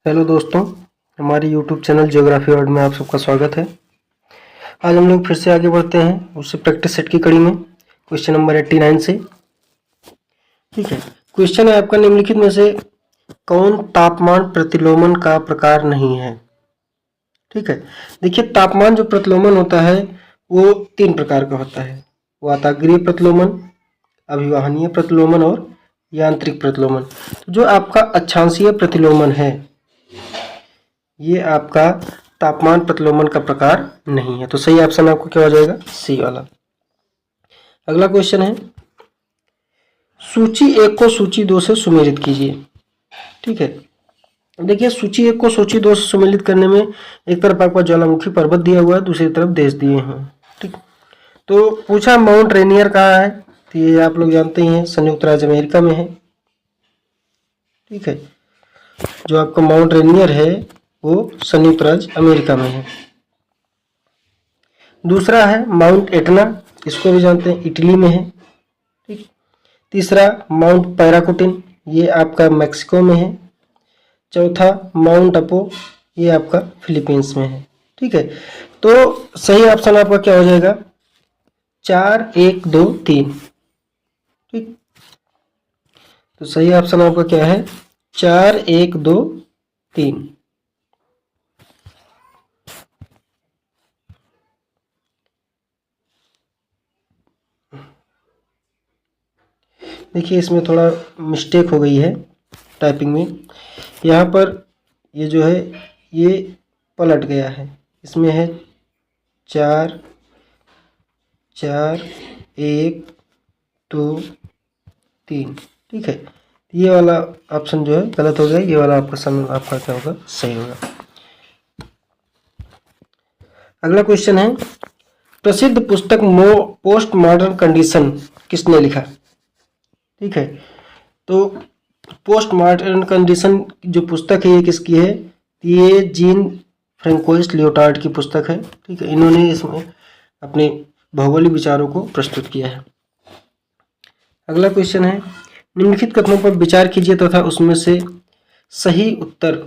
Hello दोस्तों, हमारे YouTube channel geography world में आप सबका स्वागत है। आज हम लोग फिर से आगे बढ़ते हैं उससे प्रैक्टिस सेट की कड़ी में क्वेश्चन नंबर 89 से। ठीक है, क्वेश्चन है आपका निम्नलिखित में से कौन तापमान प्रतिलोमन का प्रकार नहीं है। ठीक है, देखिए तापमान जो प्रतिलोमन होता है वो तीन प्रकार का होता है। वाताग्रीय प्रतिलोमन, अभिवाहनीय प्रतिलोमन और यांत्रिक प्रतिलोमन। तो जो आपका अक्षांशीय प्रतिलोमन है ये आपका तापमान प्रतिलोमन का प्रकार नहीं है। तो सही ऑप्शन आपको क्या हो जाएगा, सी वाला। अगला क्वेश्चन है, सूची 1 को सूची 2 से सुमेलित कीजिए। ठीक है, देखिए सूची 1 को सूची 2 से सुमेलित करने में एक तरफ आपका ज्वालामुखी पर्वत दिया हुआ है, दूसरी तरफ देश दिए हैं। ठीक, तो पूछा माउंट रेनियर कहाँ है, तो ये आप लोग जानते ही हैं संयुक्त राज्य अमेरिका में है। ठीक है, जो आपका माउंट रेनियर है वो संयुक्त राज्य अमेरिका में है। दूसरा है माउंट एटना, इसको भी जानते हैं इटली में है। ठीक, तीसरा माउंट पैराकुटिन, ये आपका मैक्सिको में है। चौथा माउंट अपो, ये आपका फिलीपींस में है। ठीक है, तो सही ऑप्शन आपका क्या हो जाएगा, 4, 1, 2, 3। ठीक, तो सही ऑप्शन आपका क्या है, 4, 1, 2, 3। देखिए इसमें थोड़ा मिस्टेक हो गई है टाइपिंग में। यहाँ पर ये जो है ये पलट गया है, इसमें है 4, 4, 1, 2, 3। ठीक है, ये वाला ऑप्शन जो है गलत हो गया, ये वाला आपका समय आपका क्या होगा, सही होगा। अगला क्वेश्चन है, प्रसिद्ध पुस्तक पोस्ट मॉडर्न कंडीशन किसने लिखा। ठीक है, तो पोस्ट मॉडर्न कंडीशन जो पुस्तक है ये किसकी है, ये जीन फ्रैंकोइस लियोटार्ड की पुस्तक है। ठीक है, इन्होंने इसमें अपने भौगोलिक विचारों को प्रस्तुत किया है। अगला क्वेश्चन है, निम्नलिखित कथनों पर विचार कीजिए तथा उसमें से सही उत्तर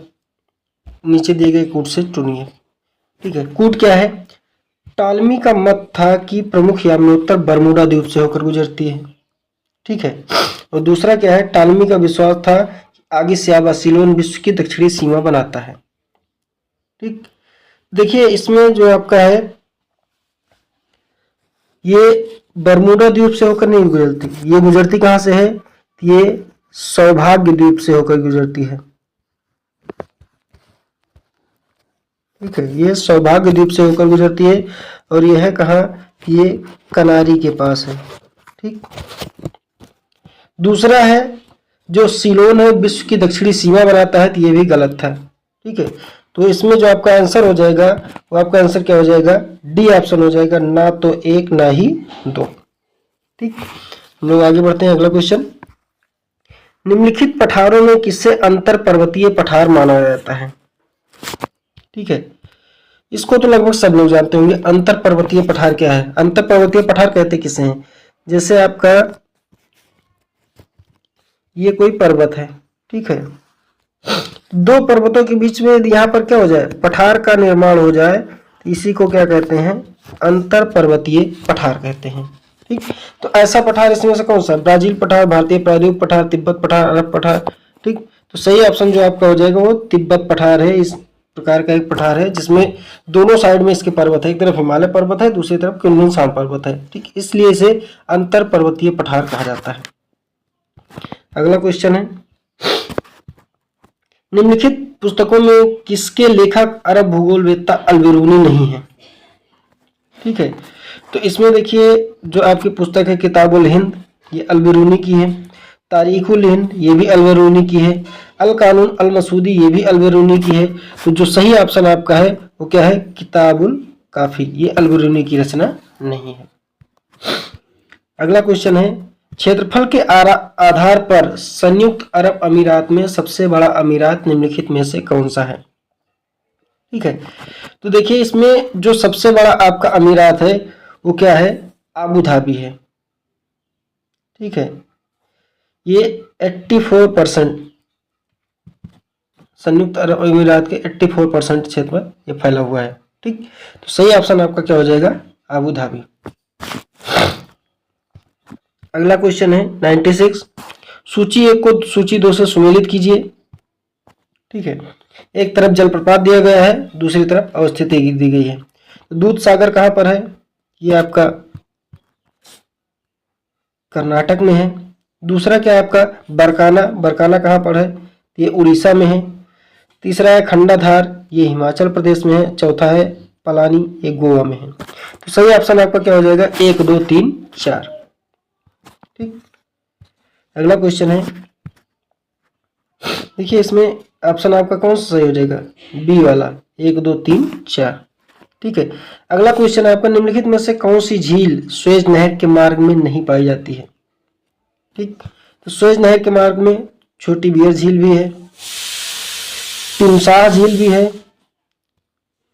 नीचे दिए गए कूट से चुनिए। ठीक है, कूट क्या है, टालमी का मत था कि प्रमुख याम्योत्तर बरमूडा द्वीप से होकर गुजरती है। ठीक है, और दूसरा क्या है, टालमी का विश्वास था कि आगे से आबासिलोन विश्व की दक्षिणी सीमा बनाता है। ठीक, देखिए इसमें जो आपका है ये बरमूडा द्वीप से होकर नहीं गुजरती, ये गुजरती कहाँ से है, ये सौभाग्य द्वीप से होकर गुजरती है। ठीक है, ये सौभाग्य द्वीप से होकर गुजरती है और यह है कहाँ, ये कनारी के पास है। ठीक, दूसरा है जो सीलोन है विश्व की दक्षिणी सीमा बनाता है, तो ये भी गलत था। ठीक है, तो इसमें जो आपका आंसर हो जाएगा वो आपका आंसर क्या हो जाएगा, डी ऑप्शन हो जाएगा, ना तो 1 ना ही 2। ठीक, हम लोग आगे बढ़ते हैं। अगला क्वेश्चन, निम्नलिखित पठारों में किससे अंतर पर्वतीय पठार माना जाता है। ठीक है, इसको तो लगभग सब लोग जानते होंगे। अंतर पर्वतीय पठार क्या है, अंतर पर्वतीय पठार कहते किसे हैं, जैसे आपका ये कोई पर्वत है। ठीक है, दो पर्वतों के बीच में यहाँ पर क्या हो जाए, पठार का निर्माण हो जाए, इसी को क्या कहते हैं, अंतर पर्वतीय पठार कहते हैं। ठीक, तो ऐसा पठार इसमें से कौन सा, ब्राजील पठार, भारतीय प्रायद्वीप पठार, तिब्बत पठार, अरब पठार। ठीक, तो सही ऑप्शन जो आपका हो जाएगा वो तिब्बत पठार है। इस प्रकार का एक पठार है जिसमें दोनों साइड में इसके पर्वत है, एक तरफ हिमालय पर्वत है, दूसरी तरफ कुनलुन पर्वत है। ठीक, इसलिए इसे अंतर पर्वतीय पठार कहा जाता है। अगला क्वेश्चन है, निम्नलिखित पुस्तकों में किसके लेखक अरब भूगोलवेत्ता अल-बिरूनी नहीं है। ठीक है, तो इसमें देखिए जो आपकी पुस्तक है किताबुल हिंद, ये अल-बिरूनी की है। तारीखुल हिंद, ये भी अल-बिरूनी की है। अल कानून अल मसूदी, ये भी अल-बिरूनी की है। तो जो सही ऑप्शन आपका है वो क्या है, किताबुल काफी, ये अल-बिरूनी की रचना नहीं है। अगला क्वेश्चन है, क्षेत्रफल के आधार पर संयुक्त अरब अमीरात में सबसे बड़ा अमीरात निम्नलिखित में से कौन सा है। ठीक है, तो देखिए इसमें जो सबसे बड़ा आपका अमीरात है वो क्या है, आबू धाबी है। ठीक है, ये 84% संयुक्त अरब अमीरात के 84% क्षेत्र में ये फैला हुआ है। ठीक, तो सही ऑप्शन आपका क्या हो जाएगा, अबू धाबी। अगला क्वेश्चन है 96, सूची 1 को सूची 2 से सुमेलित कीजिए। ठीक है, एक तरफ जलप्रपात दिया गया है, दूसरी तरफ अवस्थिति दी गई है। तो दूध सागर कहाँ पर है, ये आपका कर्नाटक में है। दूसरा क्या है आपका बरकाना, बरकाना कहाँ पर है, ये उड़ीसा में है। तीसरा है खंडाधार, ये हिमाचल प्रदेश में है। चौथा है पलानी, ये गोवा में है। तो सही ऑप्शन आपका क्या हो जाएगा, 1 2 3 4। ठीक, अगला क्वेश्चन है, देखिए इसमें ऑप्शन आपका कौन सा सही हो जाएगा, बी वाला, 1 2 3 4। ठीक है, अगला क्वेश्चन है आपका, निम्नलिखित में से कौन सी झील सुएज नहर के मार्ग में नहीं पाई जाती है। ठीक, तो सुएज नहर के मार्ग में छोटी बियर झील भी है, तिमसाह झील भी है,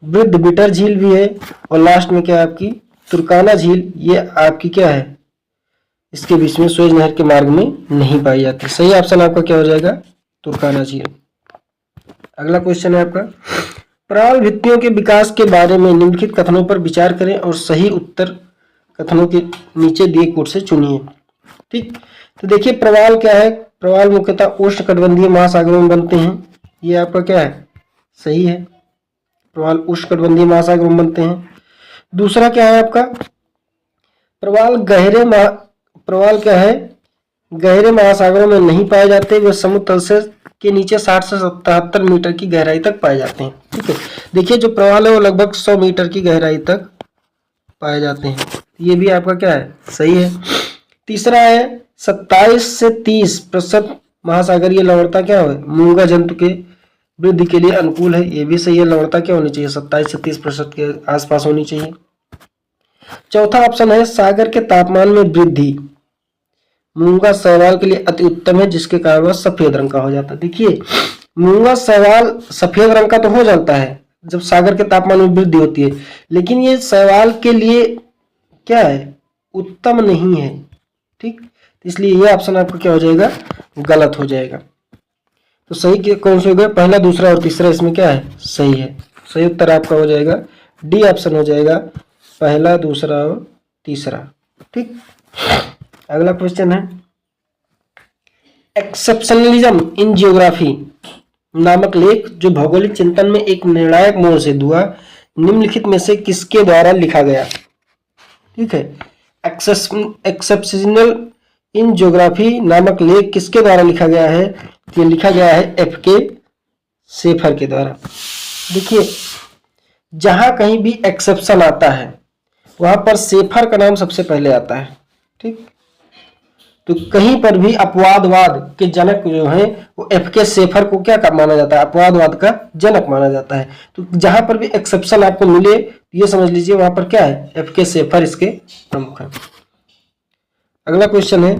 वृद्ध बिटर झील भी है, और लास्ट में क्या है आपकी तुर्काना झील, ये आपकी क्या है, इसके बीच में सुएज नहर के मार्ग में नहीं पाई जाती। सही ऑप्शन आपका क्या हो जाएगा, तुर्काना झील। अगला क्वेश्चन है आपका, प्रवाल भित्तियों के विकास के बारे में निम्नलिखित कथनों पर विचार करें और सही उत्तर कथनों के नीचे दिए कोड से चुनिए। ठीक, तो देखिए प्रवाल क्या है, प्रवाल मुख्यतः उष्णकटिबंधीय महासागरों में बनते हैं, ये आपका क्या है, सही है, प्रवाल उष्णकटिबंधीय महासागरों में बनते हैं। दूसरा क्या है आपका, प्रवाल क्या है, गहरे महासागरों में नहीं पाए जाते, वे समुद्र तल से के नीचे 60 से 77 मीटर की गहराई तक पाए जाते हैं। ठीक है, देखिए जो प्रवाल है वो लगभग 100 मीटर की गहराई तक पाए जाते हैं, ये भी आपका क्या है, सही है। तीसरा है 27 से 30% महासागरीय लवणता क्या है, मूंगा जंतु के वृद्धि के लिए अनुकूल है, ये भी सही है। लवणता क्या होनी चाहिए, 27 से 30% के आसपास होनी चाहिए। चौथा ऑप्शन है सागर के तापमान में वृद्धि मूंगा शैवाल के लिए अति उत्तम है, जिसके कारण वह सफेद रंग का हो जाता है। देखिए मूंगा शैवाल सफेद रंग का तो हो जाता है जब सागर के तापमान में वृद्धि होती है, लेकिन ये शैवाल के लिए क्या है, उत्तम नहीं है। ठीक, इसलिए ये ऑप्शन आपका क्या हो जाएगा, गलत हो जाएगा। तो सही कौन से हो गए, पहला दूसरा और तीसरा इसमें क्या है, सही है। सही उत्तर आपका हो जाएगा डी ऑप्शन हो जाएगा, पहला दूसरा और तीसरा। ठीक, अगला क्वेश्चन है, एक्सेप्शनलिज्म इन जियोग्राफी नामक लेख जो भौगोलिक चिंतन में एक निर्णायक मोड़ से हुआ, निम्नलिखित में से किसके द्वारा लिखा गया। ठीक है, एक्सेप्शनल इन ज्योग्राफी नामक लेख किसके द्वारा लिखा गया है, ये लिखा गया है एफ.के. शेफर के द्वारा। देखिए जहां कहीं भी एक्सेप्शन आता है वहां पर शेफर का नाम सबसे पहले आता है। ठीक, तो कहीं पर भी अपवादवाद के जनक जो है वो एफ.के. शेफर को क्या माना जाता है, अपवादवाद का जनक माना जाता है। तो जहां पर भी एक्सेप्शन आपको मिले ये समझ लीजिए वहां पर क्या है, एफ.के. शेफर इसके प्रमुख है। अगला क्वेश्चन है,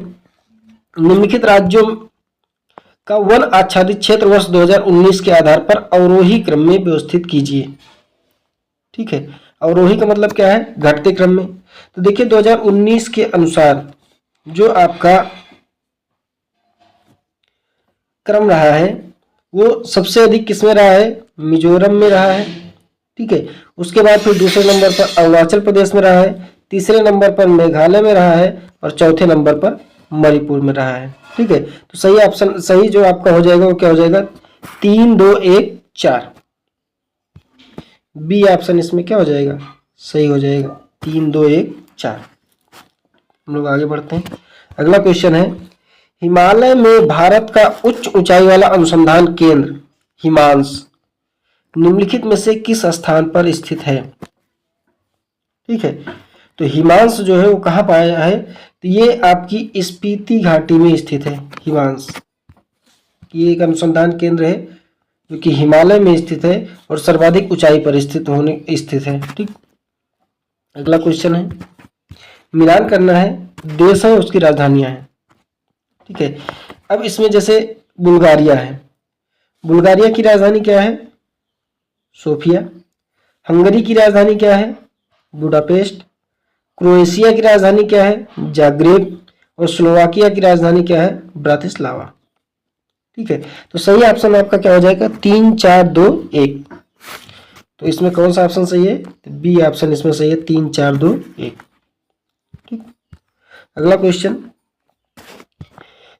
निम्नलिखित राज्यों का वन आच्छादित क्षेत्र वर्ष 2019 के आधार पर अवरोही क्रम में व्यवस्थित कीजिए। ठीक है, अवरोही का मतलब क्या है, घटते क्रम में। तो देखिए 2019 के अनुसार जो आपका क्रम रहा है वो सबसे अधिक किसमें रहा है, मिजोरम में रहा है। ठीक है, उसके बाद फिर दूसरे नंबर पर अरुणाचल प्रदेश में रहा है, तीसरे नंबर पर मेघालय में रहा है और चौथे नंबर पर मणिपुर में रहा है। ठीक है, तो सही ऑप्शन, सही जो आपका हो जाएगा वो क्या हो जाएगा, 3 2 1 4। बी ऑप्शन इसमें क्या हो जाएगा, सही हो जाएगा 3 2 1 4। हम लोग आगे बढ़ते हैं। अगला क्वेश्चन है, हिमालय में भारत का उच्च ऊंचाई वाला अनुसंधान केंद्र हिमांश निम्नलिखित में से किस स्थान पर स्थित है। ठीक है, तो हिमांश जो है वो कहाँ पाया है, तो ये आपकी स्पीति घाटी में स्थित है हिमांश। ये एक अनुसंधान केंद्र है जो कि हिमालय में स्थित है और सर्वाधिक ऊंचाई पर स्थित है। ठीक, अगला क्वेश्चन है, मिलान करना है, देश है उसकी राजधानियां हैं। ठीक है, अब इसमें जैसे बुल्गारिया है, बुल्गारिया की राजधानी क्या है, सोफिया। हंगरी की राजधानी क्या है, बुडापेस्ट। क्रोएशिया की राजधानी क्या है, जाग्रेब। और स्लोवाकिया की राजधानी क्या है, ब्रातिस्लावा। ठीक है, तो सही ऑप्शन आपका क्या हो जाएगा 3 4 2 1। तो इसमें कौन सा ऑप्शन सही है, तो बी ऑप्शन इसमें सही है 3 4 2 1। ठीक, अगला क्वेश्चन,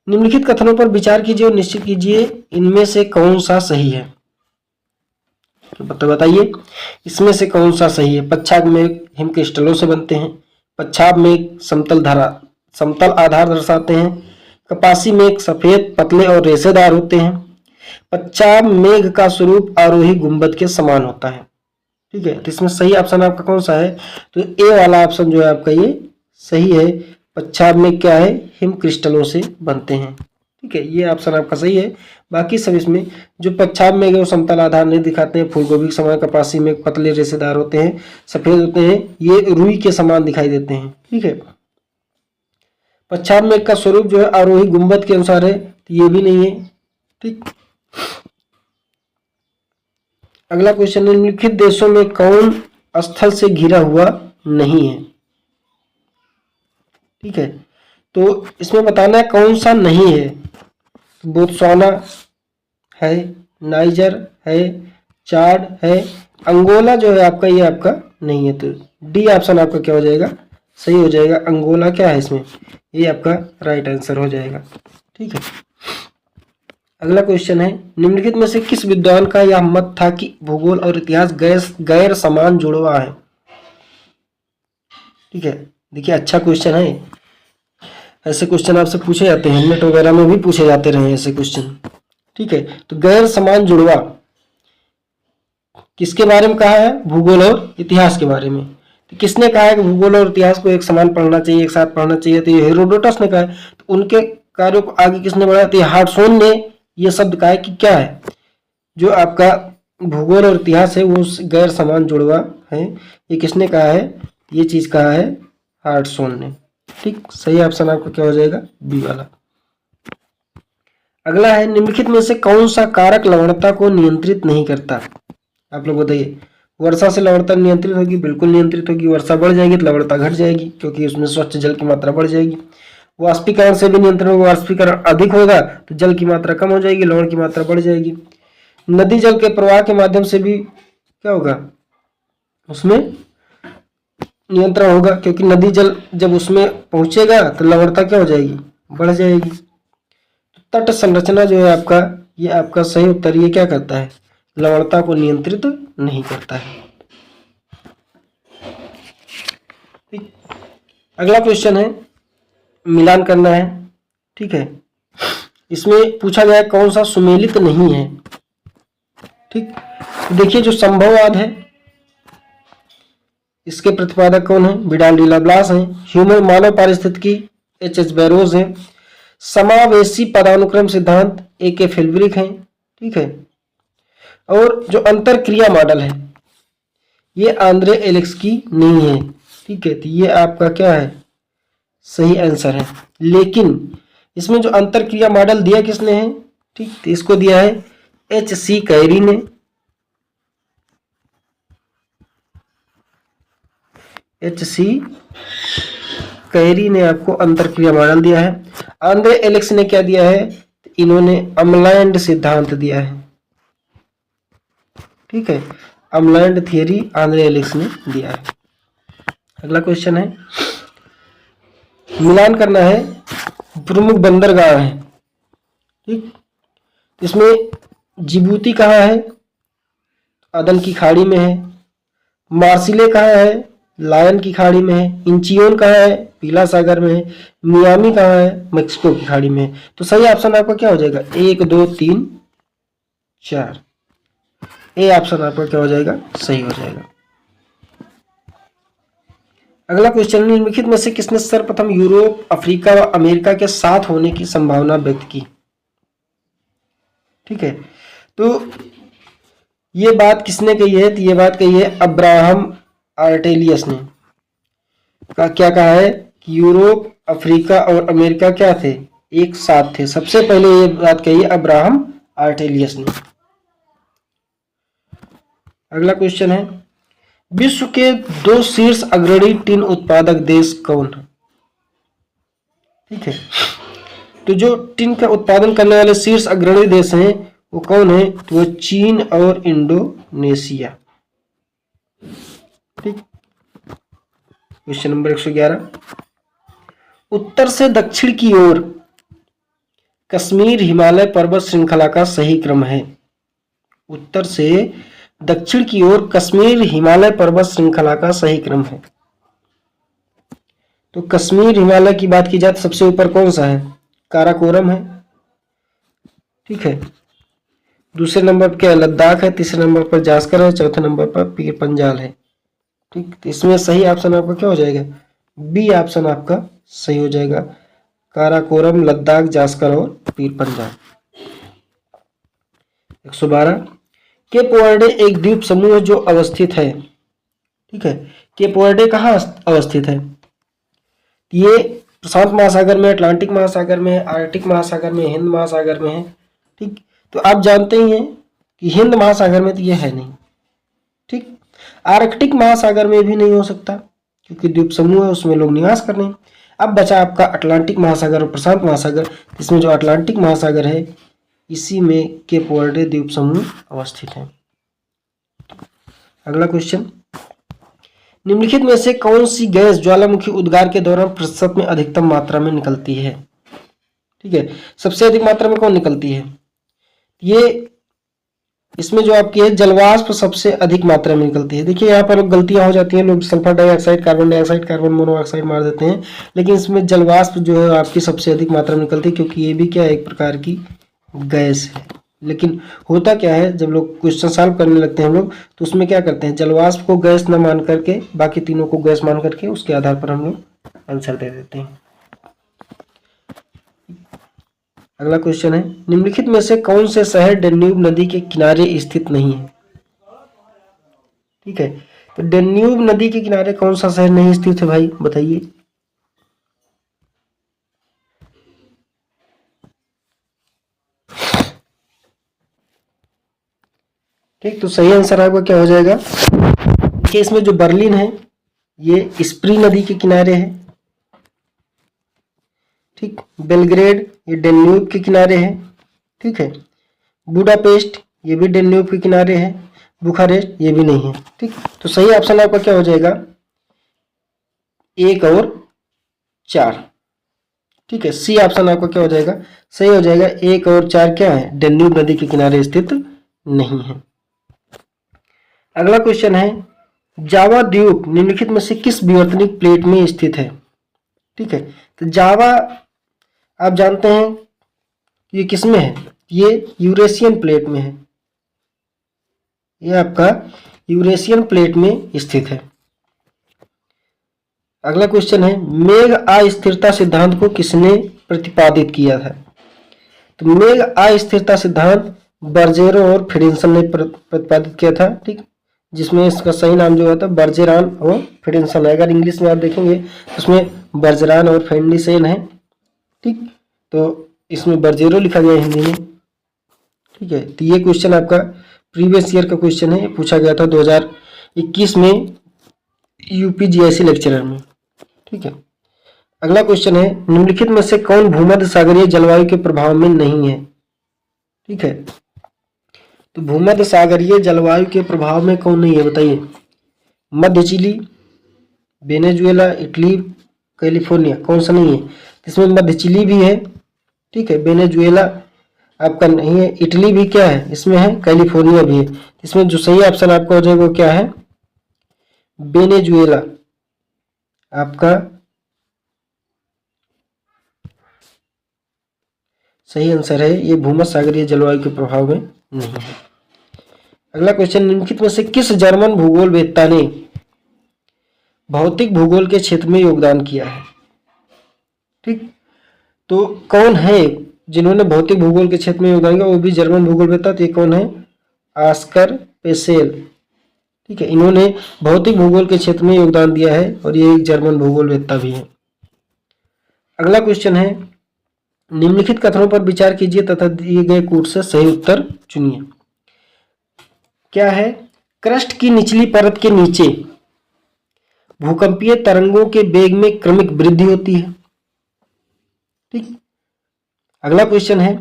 निम्नलिखित कथनों पर विचार कीजिए और निश्चित कीजिए इनमें से कौन सा सही है। तो बताइए इसमें से कौन सा सही है। पच्छाद में हिमक्रिस्टलों से बनते हैं, पच्छाद में समतल आधार दर्शाते हैं, कपासी मेघ सफेद पतले और रेशेदार होते हैं, पच्छाद मेघ का स्वरूप आरोही गुंबद के समान होता है। ठीक है, तो इसमें सही ऑप्शन आपका कौन सा है, तो ए वाला ऑप्शन जो है आपका ये सही है। पच्छाद मेघ क्या है, हिम क्रिस्टलों से बनते हैं। ठीक है, ये ऑप्शन आपका सही है। बाकी सब इसमें जो पच्छाद मेघ है वो समतल आधार नहीं दिखाते हैं, फूलगोभी के समान, कपासी मेघ पतले रेशेदार होते हैं, सफेद होते हैं, ये रुई के समान दिखाई देते हैं। ठीक है, पच्छाद मेघ का स्वरूप जो है आरोही गुंबद के अनुसार है, तो ये भी नहीं है। ठीक, अगला क्वेश्चन, निम्नलिखित देशों में कौन स्थल से घिरा हुआ नहीं है। ठीक है, तो इसमें बताना है कौन सा नहीं है। बोत्सवाना है, नाइजर है, चाड है, अंगोला जो है आपका ये आपका नहीं है, तो डी ऑप्शन आपका क्या हो जाएगा, सही हो जाएगा। अंगोला क्या है इसमें, ये आपका राइट आंसर हो जाएगा। ठीक है, अगला क्वेश्चन है, निम्नलिखित में से किस विद्वान का यह मत था कि भूगोल और इतिहास गैर समान जुड़वा है। ठीक है, देखिए अच्छा क्वेश्चन है, ऐसे क्वेश्चन आपसे पूछे जाते हैं, नेट वगैरह में भी पूछे जाते रहे ऐसे क्वेश्चन। ठीक है, तो गैर समान जुड़वा किसके बारे में कहा है, भूगोल और इतिहास के बारे में। तो किसने कहा है कि भूगोल और इतिहास को एक समान पढ़ना चाहिए, एक साथ पढ़ना चाहिए, तो ये हेरोडोटस ने कहा है। तो उनके कार्यों को आगे किसने बढ़ाया, तो हार्टसोन ने ये शब्द कहा है कि क्या है, जो आपका भूगोल और इतिहास है वो गैर समान जुड़वा है, ये किसने कहा है, ये चीज कहा है हार्टसोन ने। ठीक, सही ऑप्शन आपका क्या हो जाएगा, बी वाला। अगला है, निम्नलिखित में से कौन सा कारक लवणता को नियंत्रित नहीं करता। आप लोग बताइए, वर्षा से लवणता नियंत्रित होगी, बिल्कुल नियंत्रित होगी। वर्षा बढ़ जाएगी तो लवणता घट जाएगी, क्योंकि उसमें स्वच्छ जल की मात्रा बढ़ जाएगी। वाष्पीकरण से भी नियंत्रण होगा, वाष्पीकरण अधिक होगा तो जल की मात्रा कम हो जाएगी, लवण की मात्रा बढ़ जाएगी। नदी जल के प्रवाह के माध्यम से भी क्या होगा, उसमें नियंत्रण होगा, क्योंकि नदी जल जब उसमें पहुंचेगा तो लवणता क्या हो जाएगी, बढ़ जाएगी। तट संरचना जो है आपका, ये आपका सही उत्तर ये क्या करता है, लवणता को नियंत्रित नहीं करता है। ठीक, अगला क्वेश्चन है, मिलान करना है। ठीक है, इसमें पूछा गया कौन सा सुमेलित नहीं है। ठीक, देखिए जो संभववाद है इसके प्रतिपादक कौन है, विडाल डी लाप्लास हैं। ह्यूमन मानव पारिस्थितिकी एच बैरोज हैं। समावेशी पदानुक्रम सिद्धांत ए फेल्ब्रिक हैं। ठीक है, और जो अंतर क्रिया मॉडल है ये आंद्रे एलेक्सी नहीं है। ठीक है, तो ये आपका क्या है, सही आंसर है। लेकिन इसमें जो अंतर क्रिया मॉडल दिया किसने है, ठीक, तो इसको दिया है H.C. कैरी ने। H.C. कैरी ने आपको अंतर क्रिया मॉडल दिया है। आंद्रे एलेक्सी ने क्या दिया है, इन्होंने अम्लैंड सिद्धांत दिया है। ठीक है, अम्लैंड थियरी आंद्रे एलेक्सी ने दिया है। अगला क्वेश्चन है, मिलान करना है, प्रमुख बंदरगाह है। ठीक, इसमें जिबूती कहाँ है, अदन की खाड़ी में है। मार्सिले कहाँ है, लायन की खाड़ी में है। इंचियोन कहाँ है, पीला सागर में है। मियामी कहाँ है, मेक्सिको की खाड़ी में है। तो सही ऑप्शन आपका क्या हो जाएगा, 1 2 3 4, ए ऑप्शन आपका क्या हो जाएगा, सही हो जाएगा। अगला क्वेश्चन, निम्नलिखित में से किसने सर्वप्रथम यूरोप, अफ्रीका व अमेरिका के साथ होने की संभावना व्यक्त की। ठीक है, तो ये बात किसने कही है, तो ये बात कही है अब्राहम आर्टेलियस ने। क्या कहा है कि यूरोप, अफ्रीका और अमेरिका क्या थे, एक साथ थे। सबसे पहले ये बात कही है अब्राहम आर्टेलियस ने। अगला क्वेश्चन है, विश्व के 2 शीर्ष अग्रणी टिन उत्पादक देश कौन है। ठीक है, तो जो टिन का उत्पादन करने वाले शीर्ष अग्रणी देश हैं वो कौन है? तो वो चीन और इंडोनेशिया। ठीक। क्वेश्चन नंबर 111, उत्तर से दक्षिण की ओर कश्मीर हिमालय पर्वत श्रृंखला का सही क्रम है। उत्तर से दक्षिण की ओर कश्मीर हिमालय पर्वत श्रृंखला का सही क्रम है। तो कश्मीर हिमालय की बात की जाए तो सबसे ऊपर कौन सा है? काराकोरम है। ठीक है। दूसरे नंबर पर क्या है? लद्दाख है। तीसरे नंबर पर जास्कर है। चौथे नंबर पर पीर पंजाल है। ठीक। तो इसमें सही ऑप्शन आपका क्या हो जाएगा? बी ऑप्शन आपका सही हो जाएगा। काराकोरम, लद्दाख, जास्कर और पीर पंजाल। 112, केप वर्डे एक द्वीप समूह जो अवस्थित है। ठीक है। केप वर्डे कहाँ अवस्थित है? ये प्रशांत महासागर में, अटलांटिक महासागर में, आर्कटिक महासागर में, हिंद महासागर में है। ठीक। तो आप जानते ही हैं कि हिंद महासागर में तो ये है नहीं। ठीक। आर्कटिक महासागर में भी नहीं हो सकता क्योंकि द्वीप समूह है, उसमें लोग निवास कर रहे हैं। अब बचा आपका अटलांटिक महासागर और प्रशांत महासागर। इसमें जो अटलांटिक महासागर है इसी में केप वर्डे द्वीप समूह अवस्थित है। अगला क्वेश्चन, निम्नलिखित में से कौन सी गैस ज्वालामुखी उद्गार के दौरान प्रतिशत में अधिकतम मात्रा में निकलती है? ठीक है। सबसे अधिक मात्रा में कौन निकलती है? ये इसमें जो आपकी है जलवाष्प सबसे अधिक मात्रा में निकलती है। देखिए यहाँ पर गलतियां हो जाती हैं, लोग sulphur dioxide, carbon dioxide, carbon monoxide मार देते हैं, लेकिन इसमें जलवाष्प जो है आपकी सबसे अधिक मात्रा में निकलती है क्योंकि ये भी क्या है? एक प्रकार की गैस है। लेकिन होता क्या है, जब लोग क्वेश्चन सॉल्व करने लगते हैं हम लोग तो उसमें क्या करते हैं? जलवाष्प को गैस न मान करके बाकी तीनों को गैस मान करके उसके आधार पर हम लोग आंसर दे देते हैं। अगला क्वेश्चन है, निम्नलिखित में से कौन से शहर डेन्यूब नदी के किनारे स्थित नहीं है? ठीक है। तो डेन्यूब नदी के किनारे कौन सा शहर नहीं स्थित है भाई? बताइए। ठीक। तो सही आंसर आपका क्या हो जाएगा? देखिए इसमें जो बर्लिन है ये स्प्री नदी के किनारे है। ठीक। बेलग्रेड ये डेन्यूब के किनारे है। ठीक है। बुडापेस्ट ये भी डेन्यूब के किनारे है। बुखारेस्ट ये भी नहीं है। ठीक। तो सही ऑप्शन आपका क्या हो जाएगा? 1 और 4। ठीक है। सी ऑप्शन आपका क्या हो जाएगा? सही हो जाएगा। 1 और 4 क्या है? डेन्यूब नदी के किनारे स्थित नहीं है। अगला क्वेश्चन है, जावा द्वीप निम्नलिखित में से किस विवर्तनिक प्लेट में स्थित है? ठीक है। तो जावा आप जानते हैं ये किस में है? ये यूरेशियन प्लेट में है। ये आपका यूरेशियन प्लेट में स्थित है। अगला क्वेश्चन है, मेघ अस्थिरता सिद्धांत को किसने प्रतिपादित किया था? तो मेघ अस्थिरता सिद्धांत बर्जेरो और फ्रीडेंसन ने प्रतिपादित किया था। ठीक। जिसमें इसका सही नाम जो होता है बर्जेरान और फ्रीडेंसन है। अगर इंग्लिश में आप देखेंगे तो उसमें बर्जरान और फेंडिसेन है। ठीक। तो इसमें बर्जेरो लिखा गया है हिंदी में। ठीक है। तो ये क्वेश्चन आपका प्रीवियस ईयर का क्वेश्चन है, पूछा गया था 2021 में यूपीजीएससी लेक्चरर में। ठीक है। अगला क्वेश्चन है, निम्नलिखित में से कौन भूमध्य सागरीय जलवायु के प्रभाव में नहीं है? ठीक है। तो भूमध्य सागरीय जलवायु के प्रभाव में कौन नहीं है बताइए? मध्य चिली, वेनेजुएला, इटली, कैलिफोर्निया, कौन सा नहीं है? इसमें मध्य चिली भी है। ठीक है। वेनेजुएला आपका नहीं है। इटली भी क्या है इसमें है, कैलिफोर्निया भी है। इसमें जो सही ऑप्शन आपका हो जाएगा वो क्या है? वेनेजुएला आपका सही आंसर है। ये भूमध्य सागरीय जलवायु के प्रभाव में नहीं है। अगला क्वेश्चन, निम्नलिखित में से किस जर्मन भूगोलवेत्ता ने भौतिक भूगोल के क्षेत्र में योगदान किया है? ठीक। तो कौन है जिन्होंने भौतिक भूगोल के क्षेत्र में योगदान किया? वो भी जर्मन भूगोलवेत्ता। तो ये कौन है? ऑस्कर पेसेल। ठीक है। इन्होंने भौतिक भूगोल के क्षेत्र में योगदान दिया है और ये एक जर्मन भूगोलवेत्ता भी है। अगला क्वेश्चन है, निम्नलिखित कथनों पर विचार कीजिए तथा दिए गए कूट से सही उत्तर चुनिए। क्या है? क्रस्ट की निचली परत के नीचे भूकंपीय तरंगों के वेग में क्रमिक वृद्धि होती है। ठीक। अगला क्वेश्चन है,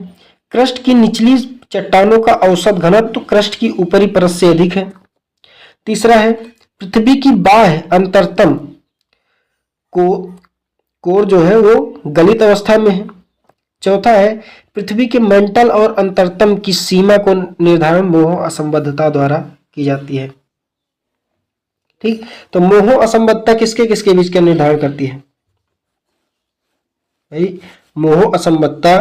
क्रस्ट की निचली चट्टानों का औसत घनत्व क्रस्ट की ऊपरी परत से अधिक है। तीसरा है, पृथ्वी की बाह्य अंतरतम कोर जो है वो गलित अवस्था में है। चौथा है, पृथ्वी के मेंटल और अंतरतम की सीमा को निर्धारण मोह असंबद्धता द्वारा की जाती है। ठीक, तो मोह असंबद्धता किसके किसके बीच का निर्धारण करती है भाई? मोह असंबद्धता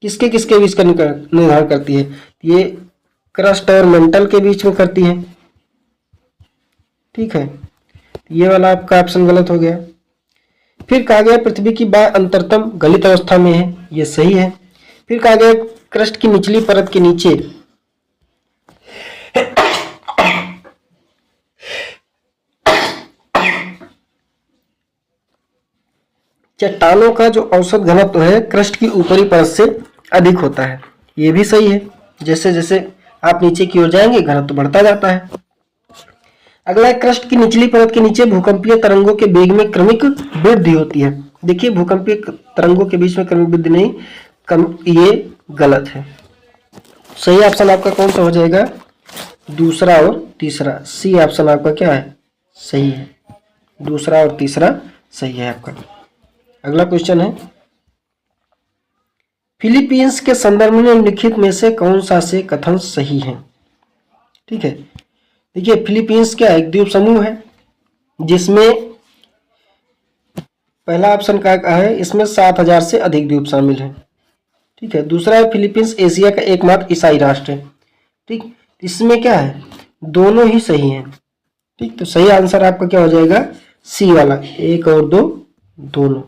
किसके किसके बीच का निर्धारण करती है? ये क्रस्ट और मेंटल के बीच में करती है। ठीक है, ये वाला आपका ऑप्शन गलत हो गया। फिर कहा गया पृथ्वी की बाह्य अंतरतम गलित अवस्था में है, ये सही है। फिर कहा गया क्रस्ट की निचली परत के नीचे चट्टानों का जो औसत घनत्व है क्रस्ट की ऊपरी परत से अधिक होता है, ये भी सही है। जैसे जैसे आप नीचे की ओर जाएंगे घनत्व बढ़ता जाता है। अगला है, क्रस्ट की निचली परत के नीचे भूकंपीय तरंगों के वेग में क्रमिक वृद्धि होती है। देखिए, भूकंपीय तरंगों के बीच में क्रमिक वृद्धि नहीं, ये गलत है। सही ऑप्शन आपका कौन सा हो जाएगा? दूसरा और तीसरा, सी ऑप्शन आपका क्या है? सही है, दूसरा और तीसरा सही है आपका। अगला क्वेश्चन है, फिलीपींस के संदर्भ में निम्नलिखित में से कौन सा से कथन सही है? ठीक है, देखिए फिलीपींस क्या एक द्वीप समूह है जिसमें पहला ऑप्शन का है, इसमें 7000 से अधिक द्वीप शामिल हैं। ठीक है, दूसरा है फिलीपींस एशिया का एकमात्र ईसाई राष्ट्र है। ठीक, इसमें क्या है? दोनों ही सही हैं। ठीक, तो सही आंसर आपका क्या हो जाएगा? सी वाला, 1 और 2 दोनों।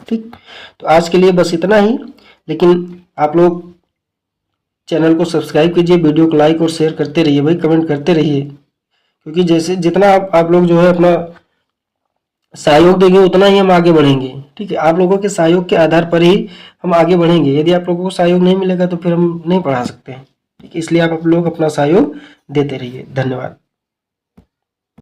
ठीक, तो आज के लिए बस इतना ही, लेकिन आप लोग चैनल को सब्सक्राइब कीजिए, वीडियो को लाइक और शेयर करते रहिए भाई, कमेंट करते रहिए, क्योंकि जैसे जितना आप लोग जो है अपना सहयोग देंगे उतना ही हम आगे बढ़ेंगे। ठीक है, आप लोगों के सहयोग के आधार पर ही हम आगे बढ़ेंगे। यदि आप लोगों को सहयोग नहीं मिलेगा तो फिर हम नहीं पढ़ा सकते हैं। ठीक है, इसलिए आप लोग अपना सहयोग देते रहिए। धन्यवाद।